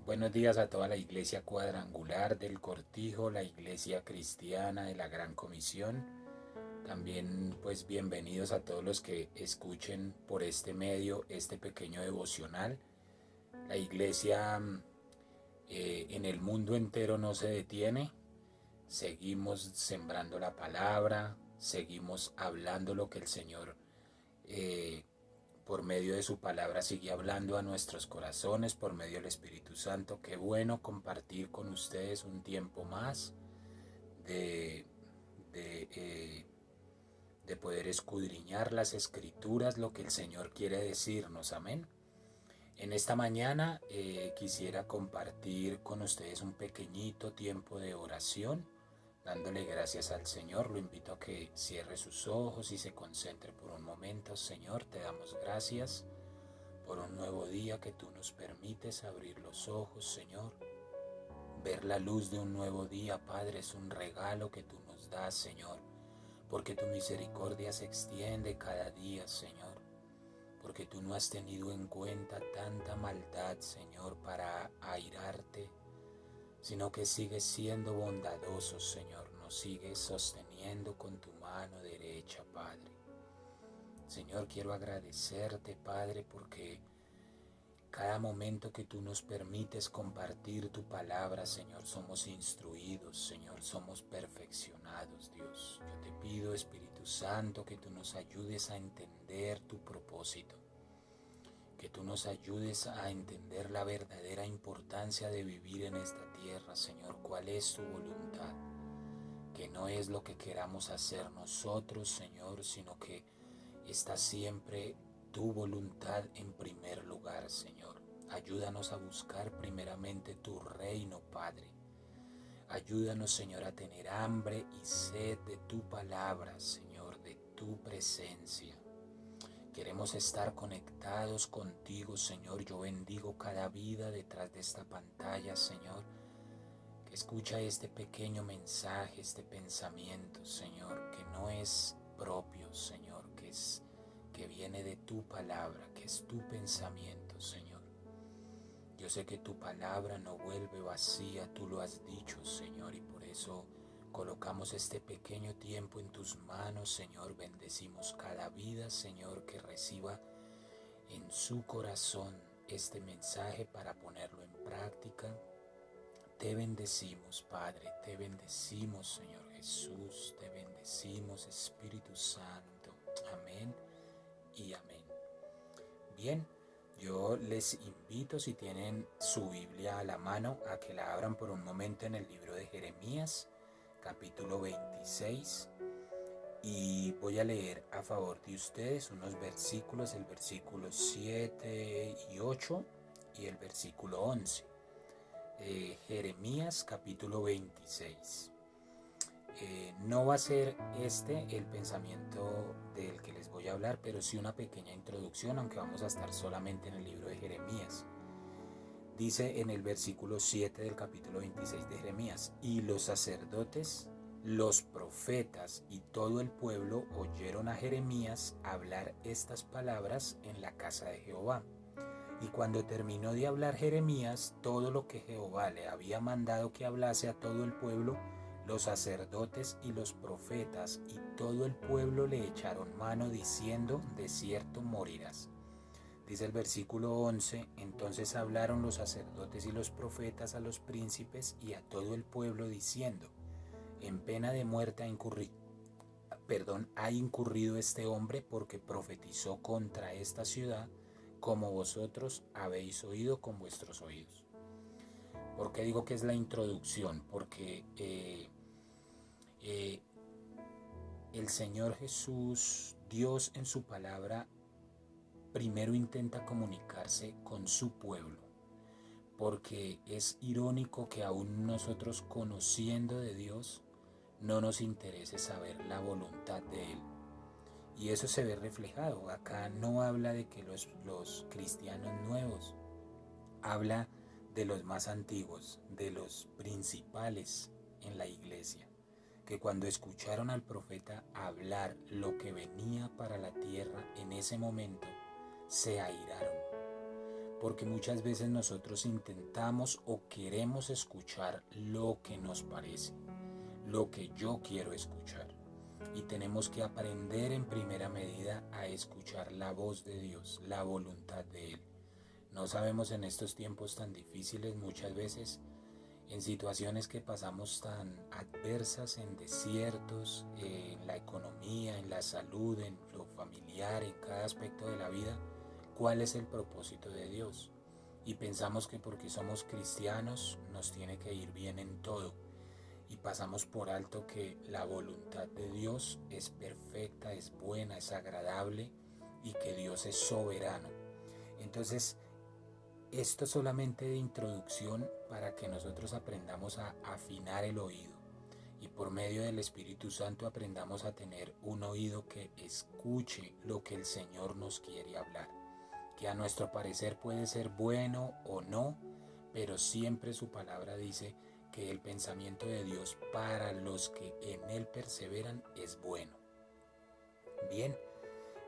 buenos días a toda la iglesia cuadrangular del Cortijo, la iglesia cristiana de la Gran Comisión. También pues bienvenidos a todos los que escuchen por este medio este pequeño devocional. La iglesia en el mundo entero no se detiene, seguimos sembrando la palabra, seguimos hablando lo que el Señor por medio de su palabra sigue hablando a nuestros corazones, por medio del Espíritu Santo. Qué bueno compartir con ustedes un tiempo más de, de, eh, de poder escudriñar las Escrituras, lo que el Señor quiere decirnos. Amén. En esta mañana quisiera compartir con ustedes un pequeñito tiempo de oración, dándole gracias al Señor. Lo invito a que cierre sus ojos y se concentre por un momento. Señor, te damos gracias por un nuevo día que tú nos permites abrir los ojos, Señor. Ver la luz de un nuevo día, Padre, es un regalo que tú nos das, Señor, porque tu misericordia se extiende cada día, Señor, porque tú no has tenido en cuenta tanta maldad, Señor, para airarte, sino que sigues siendo bondadoso, Señor, nos sigues sosteniendo con tu mano derecha, Padre. Señor, quiero agradecerte, Padre, porque cada momento que tú nos permites compartir tu palabra, Señor, somos instruidos, Señor, somos perfeccionados, Dios. Yo te pido, Espíritu Santo, que tú nos ayudes a entender tu propósito, que tú nos ayudes a entender la verdadera importancia de vivir en esta tierra, Señor, cuál es tu voluntad, que no es lo que queramos hacer nosotros, Señor, sino que está siempre tu voluntad en primer lugar, Señor. Ayúdanos a buscar primeramente tu reino, Padre. Ayúdanos, Señor, a tener hambre y sed de tu palabra, Señor, de tu presencia. Queremos estar conectados contigo, Señor. Yo bendigo cada vida detrás de esta pantalla, Señor, que escucha este pequeño mensaje, este pensamiento, Señor, que no es propio, Señor, que viene de tu palabra, que es tu pensamiento, Señor. Yo sé que tu palabra no vuelve vacía, tú lo has dicho, Señor, y por eso colocamos este pequeño tiempo en tus manos, Señor. Bendecimos cada vida, Señor, que reciba en su corazón este mensaje para ponerlo en práctica. Te bendecimos, Padre, te bendecimos, Señor Jesús, te bendecimos, Espíritu Santo. Amén y amén. Bien, yo les invito, si tienen su Biblia a la mano, a que la abran por un momento en el libro de Jeremías, capítulo 26, y voy a leer a favor de ustedes unos versículos, el versículo 7 y 8 y el versículo 11. Jeremías capítulo 26. No va a ser este el pensamiento del que les voy a hablar, pero sí una pequeña introducción, aunque vamos a estar solamente en el libro de Jeremías. Dice en el versículo 7 del capítulo 26 de Jeremías: y los sacerdotes, los profetas y todo el pueblo oyeron a Jeremías hablar estas palabras en la casa de Jehová. Y cuando terminó de hablar Jeremías todo lo que Jehová le había mandado que hablase a todo el pueblo, los sacerdotes y los profetas y todo el pueblo le echaron mano diciendo: de cierto morirás. Dice el versículo 11: entonces hablaron los sacerdotes y los profetas a los príncipes y a todo el pueblo diciendo: en pena de muerte ha incurrido este hombre, porque profetizó contra esta ciudad, como vosotros habéis oído con vuestros oídos. ¿Por qué digo que es la introducción? Porque el Señor Jesús, Dios en su palabra, primero intenta comunicarse con su pueblo, porque es irónico que aún nosotros, conociendo de Dios, no nos interese saber la voluntad de Él. Y eso se ve reflejado. Acá no habla de que los cristianos nuevos, habla de los más antiguos, de los principales en la iglesia, que cuando escucharon al profeta hablar lo que venía para la tierra en ese momento, se airaron, porque muchas veces nosotros intentamos o queremos escuchar lo que nos parece, lo que yo quiero escuchar. Y tenemos que aprender en primera medida a escuchar la voz de Dios, la voluntad de Él. No sabemos en estos tiempos tan difíciles muchas veces, en situaciones que pasamos tan adversas, en desiertos, en la economía, en la salud, en lo familiar, en cada aspecto de la vida, cuál es el propósito de Dios. Y pensamos que porque somos cristianos nos tiene que ir bien en todo. Y pasamos por alto que la voluntad de Dios es perfecta, es buena, es agradable y que Dios es soberano. Entonces, esto solamente de introducción para que nosotros aprendamos a afinar el oído y por medio del Espíritu Santo aprendamos a tener un oído que escuche lo que el Señor nos quiere hablar, que a nuestro parecer puede ser bueno o no, pero siempre su palabra dice que el pensamiento de Dios para los que en Él perseveran es bueno. Bien,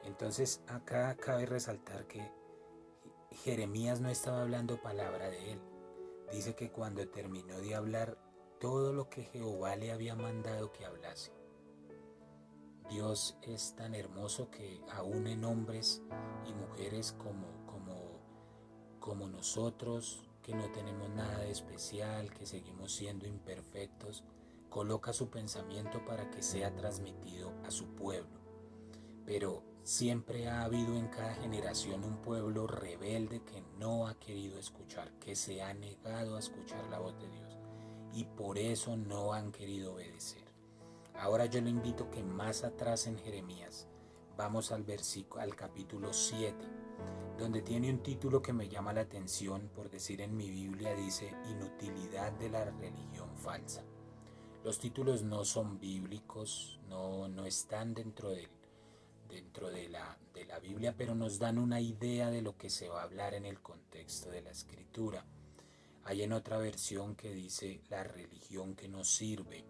entonces acá cabe resaltar que Jeremías no estaba hablando palabra de él. Dice que cuando terminó de hablar todo lo que Jehová le había mandado que hablase. Dios es tan hermoso que aún en hombres y mujeres como nosotros, que no tenemos nada de especial, que seguimos siendo imperfectos, coloca su pensamiento para que sea transmitido a su pueblo. Pero siempre ha habido en cada generación un pueblo rebelde que no ha querido escuchar, que se ha negado a escuchar la voz de Dios y por eso no han querido obedecer. Ahora yo le invito que más atrás en Jeremías vamos al capítulo 7, donde tiene un título que me llama la atención, por decir en mi Biblia dice inutilidad de la religión falsa. Los títulos no son bíblicos, no están dentro de la Biblia, pero nos dan una idea de lo que se va a hablar en el contexto de la escritura. Hay en otra versión que dice la religión que nos sirve.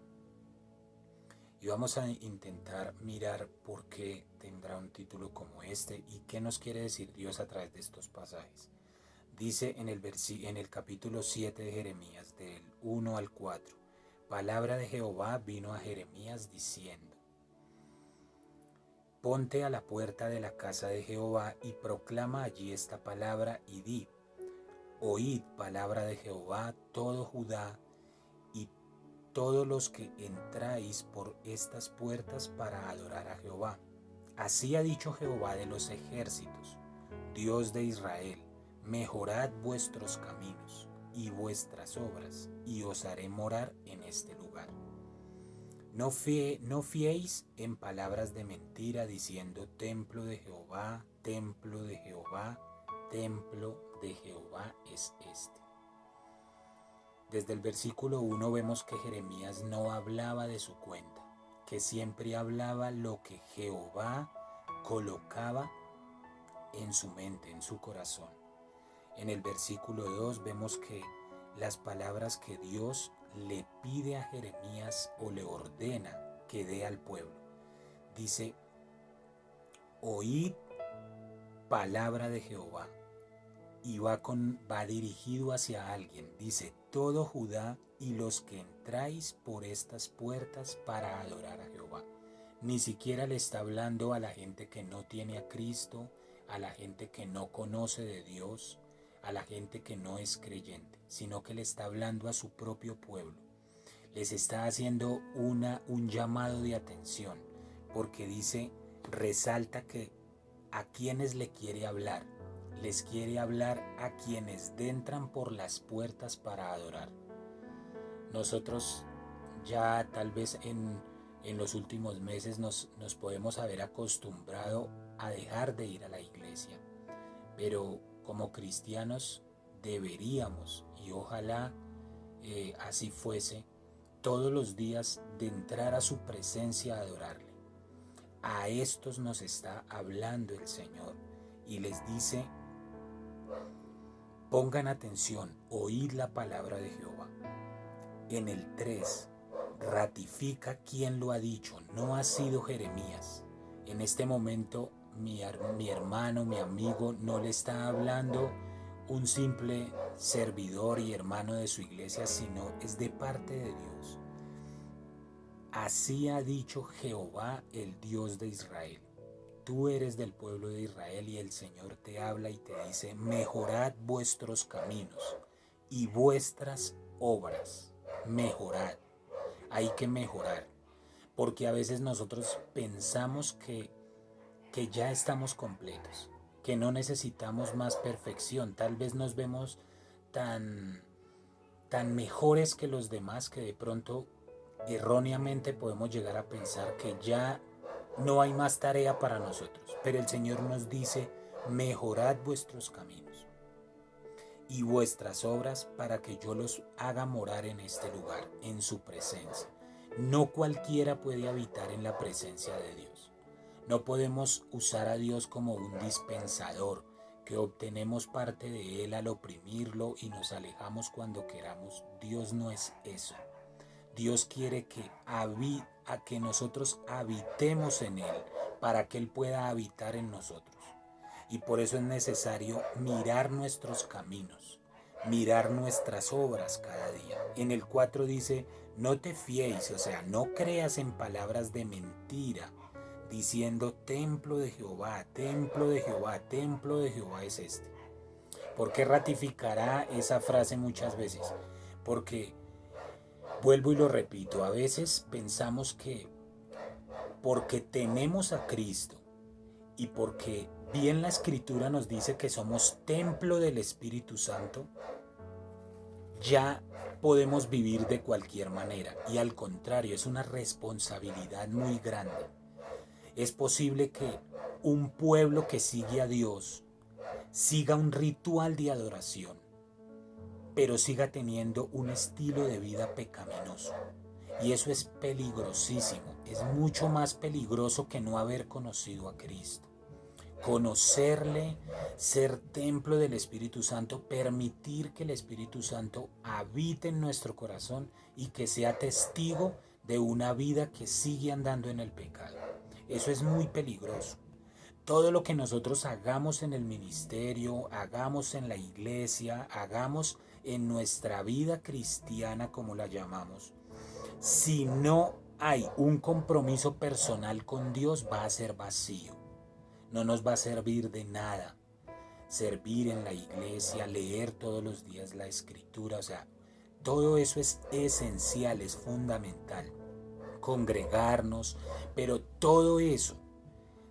Y vamos a intentar mirar por qué tendrá un título como este y qué nos quiere decir Dios a través de estos pasajes. Dice en el capítulo 7 de Jeremías, del 1 al 4, palabra de Jehová vino a Jeremías diciendo: Ponte a la puerta de la casa de Jehová y proclama allí esta palabra y di: Oíd palabra de Jehová todo Judá y todos los que entráis por estas puertas para adorar a Jehová. Así ha dicho Jehová de los ejércitos, Dios de Israel: mejorad vuestros caminos y vuestras obras, y os haré morar en este lugar. No fiéis en palabras de mentira, diciendo: templo de Jehová, templo de Jehová, templo de Jehová es este. Desde el versículo 1 vemos que Jeremías no hablaba de su cuenta, que siempre hablaba lo que Jehová colocaba en su mente, en su corazón. En el versículo 2 vemos que las palabras que Dios le pide a Jeremías o le ordena que dé al pueblo. Dice: oíd palabra de Jehová. Y va dirigido hacia alguien. Dice: todo Judá y los que entráis por estas puertas para adorar a Jehová. Ni siquiera le está hablando a la gente que no tiene a Cristo, a la gente que no conoce de Dios, a la gente que no es creyente, sino que le está hablando a su propio pueblo. Les está haciendo un llamado de atención, porque dice, resalta que a quienes le quiere hablar. Les quiere hablar a quienes entran por las puertas para adorar. Nosotros ya tal vez en los últimos meses nos podemos haber acostumbrado a dejar de ir a la iglesia, pero como cristianos deberíamos, y ojalá así fuese, todos los días de entrar a su presencia a adorarle. A estos nos está hablando el Señor y les dice: pongan atención, oíd la palabra de Jehová. En el 3, ratifica quién lo ha dicho, no ha sido Jeremías. En este momento mi hermano, mi amigo, no le está hablando un simple servidor y hermano de su iglesia, sino es de parte de Dios. Así ha dicho Jehová, el Dios de Israel. Tú eres del pueblo de Israel y el Señor te habla y te dice: mejorad vuestros caminos y vuestras obras. Mejorad. Hay que mejorar. Porque a veces nosotros pensamos que ya estamos completos, que no necesitamos más perfección. Tal vez nos vemos tan mejores que los demás que de pronto erróneamente podemos llegar a pensar que ya no hay más tarea para nosotros. Pero el Señor nos dice: mejorad vuestros caminos y vuestras obras para que yo los haga morar en este lugar, en su presencia. No cualquiera puede habitar en la presencia de Dios. No podemos usar a Dios como un dispensador, que obtenemos parte de Él al oprimirlo y nos alejamos cuando queramos. Dios no es eso. Dios quiere que nosotros habitemos en Él, para que Él pueda habitar en nosotros. Y por eso es necesario mirar nuestros caminos, mirar nuestras obras cada día. En el 4 dice: no te fiéis, o sea, no creas en palabras de mentira, diciendo: templo de Jehová, templo de Jehová, templo de Jehová es este. ¿Por qué ratificará esa frase muchas veces? Porque, vuelvo y lo repito, a veces pensamos que porque tenemos a Cristo y porque bien la Escritura nos dice que somos templo del Espíritu Santo, ya podemos vivir de cualquier manera. Y al contrario, es una responsabilidad muy grande. Es posible que un pueblo que sigue a Dios siga un ritual de adoración, pero siga teniendo un estilo de vida pecaminoso. Y eso es peligrosísimo. Es mucho más peligroso que no haber conocido a Cristo. Conocerle, ser templo del Espíritu Santo, permitir que el Espíritu Santo habite en nuestro corazón y que sea testigo de una vida que sigue andando en el pecado. Eso es muy peligroso. Todo lo que nosotros hagamos en el ministerio, hagamos en la iglesia, hagamos en nuestra vida cristiana, como la llamamos, si no hay un compromiso personal con Dios, va a ser vacío. No nos va a servir de nada servir en la iglesia, leer todos los días la Escritura. O sea, todo eso es esencial, es fundamental. Congregarnos, pero todo eso,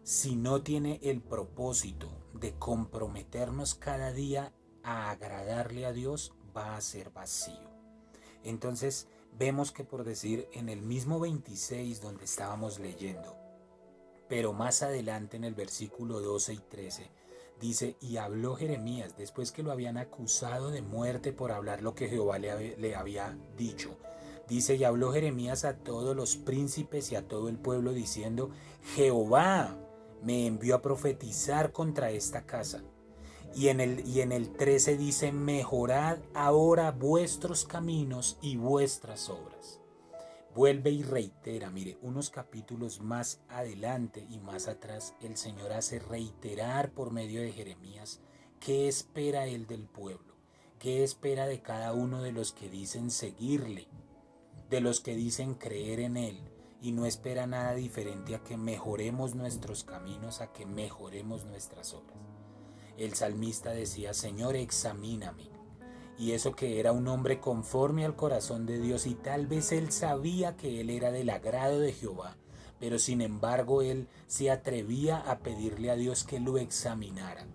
si no tiene el propósito de comprometernos cada día a agradarle a Dios, va a ser vacío. Entonces vemos que, por decir, en el mismo 26 donde estábamos leyendo, pero más adelante en el versículo 12 y 13, dice: y habló Jeremías, después que lo habían acusado de muerte por hablar lo que Jehová le había dicho. Dice: y habló Jeremías a todos los príncipes y a todo el pueblo, diciendo: Jehová me envió a profetizar contra esta casa. Y en el 13 dice: mejorad ahora vuestros caminos y vuestras obras. Vuelve y reitera, mire, unos capítulos más adelante y más atrás, el Señor hace reiterar por medio de Jeremías qué espera Él del pueblo, qué espera de cada uno de los que dicen seguirle, de los que dicen creer en Él, y no espera nada diferente a que mejoremos nuestros caminos, a que mejoremos nuestras obras. El salmista decía: Señor, examíname. Y eso que era un hombre conforme al corazón de Dios, y tal vez él sabía que él era del agrado de Jehová, pero sin embargo él se atrevía a pedirle a Dios que lo examinara.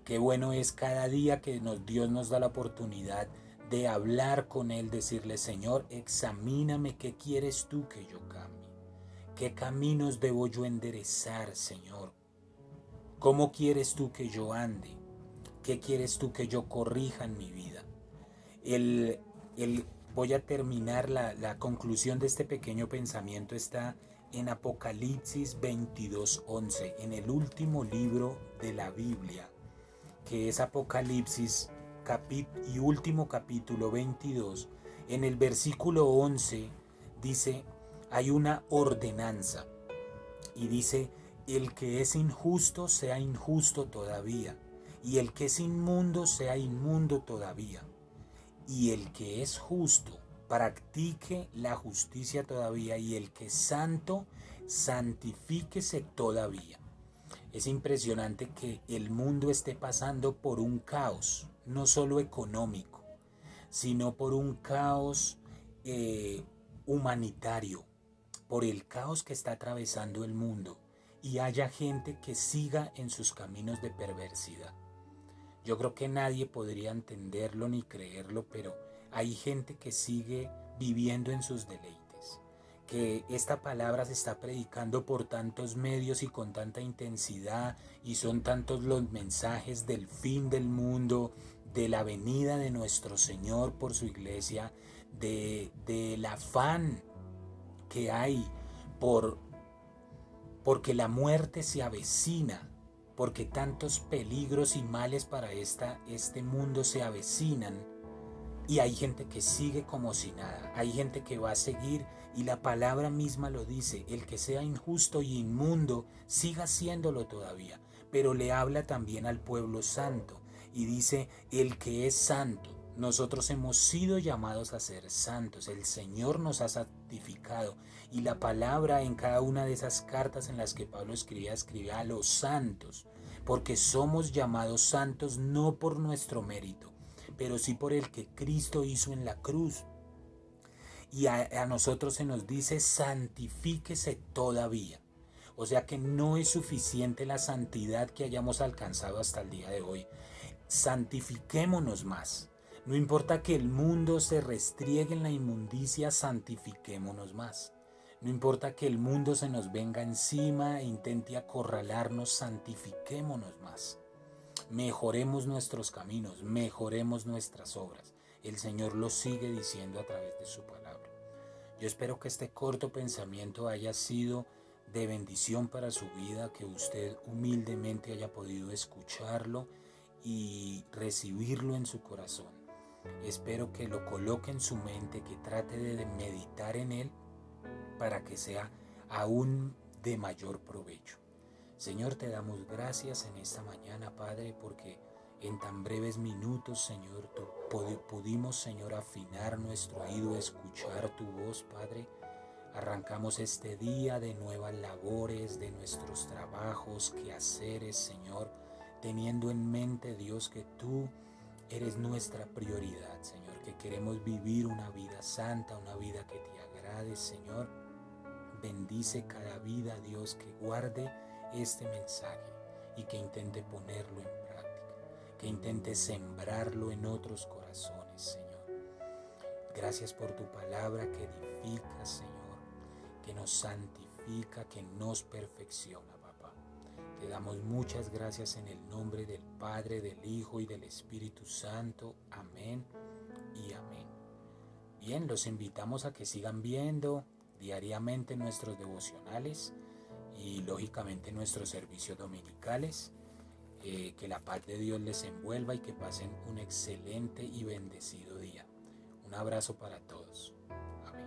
Qué bueno es cada día que Dios nos da la oportunidad de hablar con Él, decirle: Señor, examíname, ¿qué quieres tú que yo cambie? ¿Qué caminos debo yo enderezar, Señor? ¿Cómo quieres tú que yo ande? ¿Qué quieres tú que yo corrija en mi vida? Voy a terminar, la conclusión de este pequeño pensamiento está en Apocalipsis 22:11, en el último libro de la Biblia, que es Apocalipsis y último capítulo 22. En el versículo 11 dice, hay una ordenanza y dice: el que es injusto sea injusto todavía, y el que es inmundo sea inmundo todavía, y el que es justo practique la justicia todavía, y el que es santo santifíquese todavía. Es impresionante que el mundo esté pasando por un caos, no solo económico, sino por un caos humanitario, por el caos que está atravesando el mundo, y haya gente que siga en sus caminos de perversidad. Yo creo que nadie podría entenderlo ni creerlo, pero hay gente que sigue viviendo en sus deleites, que esta palabra se está predicando por tantos medios y con tanta intensidad, y son tantos los mensajes del fin del mundo, de la venida de nuestro Señor por su iglesia, del afán que hay por porque la muerte se avecina, porque tantos peligros y males para este mundo se avecinan, y hay gente que sigue como si nada, hay gente que va a seguir, y la palabra misma lo dice: el que sea injusto y inmundo siga siéndolo todavía, pero le habla también al pueblo santo y dice: el que es santo. Nosotros hemos sido llamados a ser santos, el Señor nos ha santificado, y la palabra en cada una de esas cartas en las que Pablo escribe a los santos, porque somos llamados santos no por nuestro mérito, pero sí por el que Cristo hizo en la cruz. Y a nosotros se nos dice: santifíquese todavía. O sea que no es suficiente la santidad que hayamos alcanzado hasta el día de hoy. Santifiquémonos más. No importa que el mundo se restriegue en la inmundicia, santifiquémonos más. No importa que el mundo se nos venga encima e intente acorralarnos, santifiquémonos más. Mejoremos nuestros caminos, mejoremos nuestras obras. El Señor lo sigue diciendo a través de su palabra. Yo espero que este corto pensamiento haya sido de bendición para su vida, que usted humildemente haya podido escucharlo y recibirlo en su corazón. Espero que lo coloque en su mente, que trate de meditar en él para que sea aún de mayor provecho. Señor, te damos gracias en esta mañana, Padre, porque en tan breves minutos, Señor, pudimos, Señor, afinar nuestro oído, escuchar tu voz, Padre. Arrancamos este día de nuevas labores, de nuestros trabajos, quehaceres, Señor, teniendo en mente, Dios, que tú eres nuestra prioridad, Señor, que queremos vivir una vida santa, una vida que te agrade, Señor. Bendice cada vida, Dios, que guarde este mensaje y que intente ponerlo en práctica, que intente sembrarlo en otros corazones, Señor. Gracias por tu palabra que edifica, Señor, que nos santifica, que nos perfecciona, papá. Te damos muchas gracias en el nombre del Padre, del Hijo y del Espíritu Santo. Amén y amén. Bien, los invitamos a que sigan viendo diariamente nuestros devocionales y lógicamente nuestros servicios dominicales. Que la paz de Dios les envuelva y que pasen un excelente y bendecido día. Un abrazo para todos. Amén.